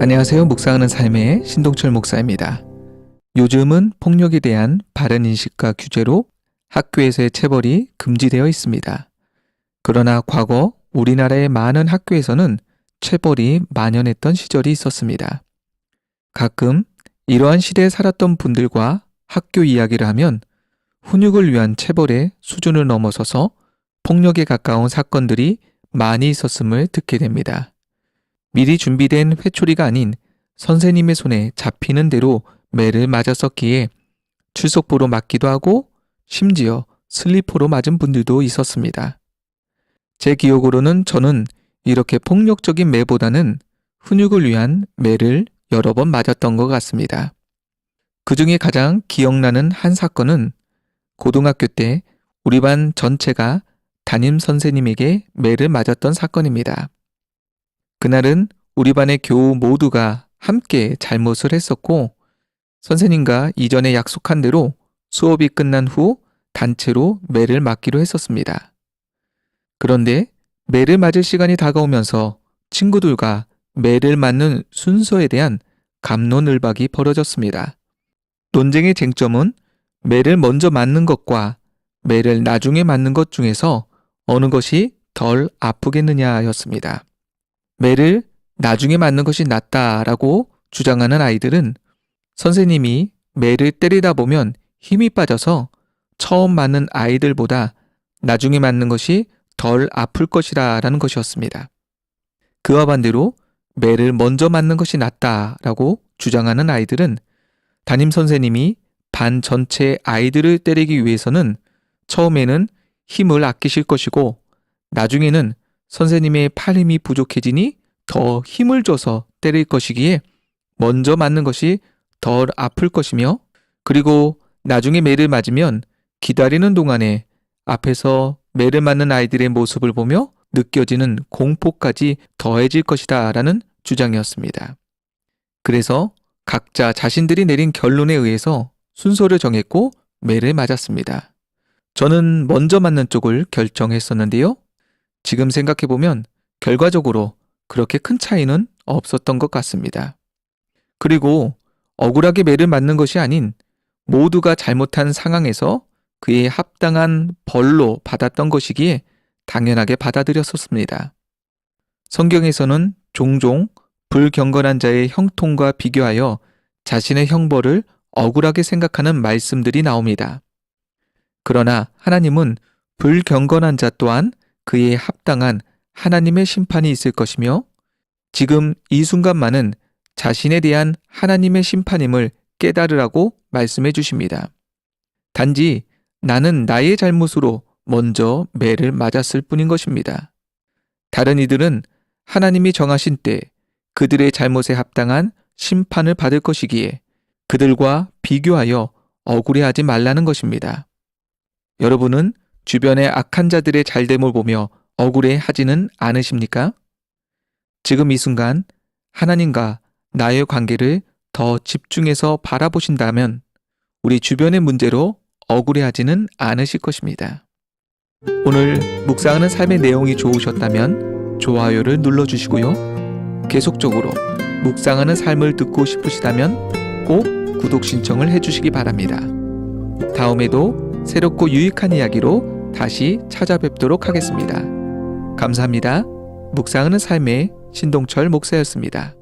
안녕하세요. 묵상하는 삶의 신동철 목사입니다. 요즘은 폭력에 대한 바른 인식과 규제로 학교에서의 체벌이 금지되어 있습니다. 그러나 과거 우리나라의 많은 학교에서는 체벌이 만연했던 시절이 있었습니다. 가끔 이러한 시대에 살았던 분들과 학교 이야기를 하면 훈육을 위한 체벌의 수준을 넘어서서 폭력에 가까운 사건들이 많이 있었음을 듣게 됩니다. 미리 준비된 회초리가 아닌 선생님의 손에 잡히는 대로 매를 맞았었기에 출석부로 맞기도 하고 심지어 슬리퍼로 맞은 분들도 있었습니다. 제 기억으로는 저는 이렇게 폭력적인 매보다는 훈육을 위한 매를 여러 번 맞았던 것 같습니다. 그 중에 가장 기억나는 한 사건은 고등학교 때 우리 반 전체가 담임 선생님에게 매를 맞았던 사건입니다. 그날은 우리 반의 교우 모두가 함께 잘못을 했었고 선생님과 이전에 약속한 대로 수업이 끝난 후 단체로 매를 맞기로 했었습니다. 그런데 매를 맞을 시간이 다가오면서 친구들과 매를 맞는 순서에 대한 갑론을박이 벌어졌습니다. 논쟁의 쟁점은 매를 먼저 맞는 것과 매를 나중에 맞는 것 중에서 어느 것이 덜 아프겠느냐였습니다. 매를 나중에 맞는 것이 낫다라고 주장하는 아이들은 선생님이 매를 때리다 보면 힘이 빠져서 처음 맞는 아이들보다 나중에 맞는 것이 덜 아플 것이라는 것이었습니다. 그와 반대로 매를 먼저 맞는 것이 낫다라고 주장하는 아이들은 담임 선생님이 반 전체 아이들을 때리기 위해서는 처음에는 힘을 아끼실 것이고 나중에는 선생님의 팔 힘이 부족해지니 더 힘을 줘서 때릴 것이기에 먼저 맞는 것이 덜 아플 것이며 그리고 나중에 매를 맞으면 기다리는 동안에 앞에서 매를 맞는 아이들의 모습을 보며 느껴지는 공포까지 더해질 것이다 라는 주장이었습니다. 그래서 각자 자신들이 내린 결론에 의해서 순서를 정했고 매를 맞았습니다. 저는 먼저 맞는 쪽을 결정했었는데요. 지금 생각해보면 결과적으로 그렇게 큰 차이는 없었던 것 같습니다. 그리고 억울하게 매를 맞는 것이 아닌 모두가 잘못한 상황에서 그에 합당한 벌로 받았던 것이기에 당연하게 받아들였었습니다. 성경에서는 종종 불경건한 자의 형통과 비교하여 자신의 형벌을 억울하게 생각하는 말씀들이 나옵니다. 그러나 하나님은 불경건한 자 또한 그에 합당한 하나님의 심판이 있을 것이며 지금 이 순간만은 자신에 대한 하나님의 심판임을 깨달으라고 말씀해 주십니다. 단지 나는 나의 잘못으로 먼저 매를 맞았을 뿐인 것입니다. 다른 이들은 하나님이 정하신 때 그들의 잘못에 합당한 심판을 받을 것이기에 그들과 비교하여 억울해하지 말라는 것입니다. 여러분은 주변의 악한 자들의 잘됨을 보며 억울해하지는 않으십니까? 지금 이 순간 하나님과 나의 관계를 더 집중해서 바라보신다면 우리 주변의 문제로 억울해하지는 않으실 것입니다. 오늘 묵상하는 삶의 내용이 좋으셨다면 좋아요를 눌러주시고요. 계속적으로 묵상하는 삶을 듣고 싶으시다면 꼭 구독 신청을 해주시기 바랍니다. 다음에도 새롭고 유익한 이야기로 다시 찾아뵙도록 하겠습니다. 감사합니다. 묵상하는 삶의 신동철 목사였습니다.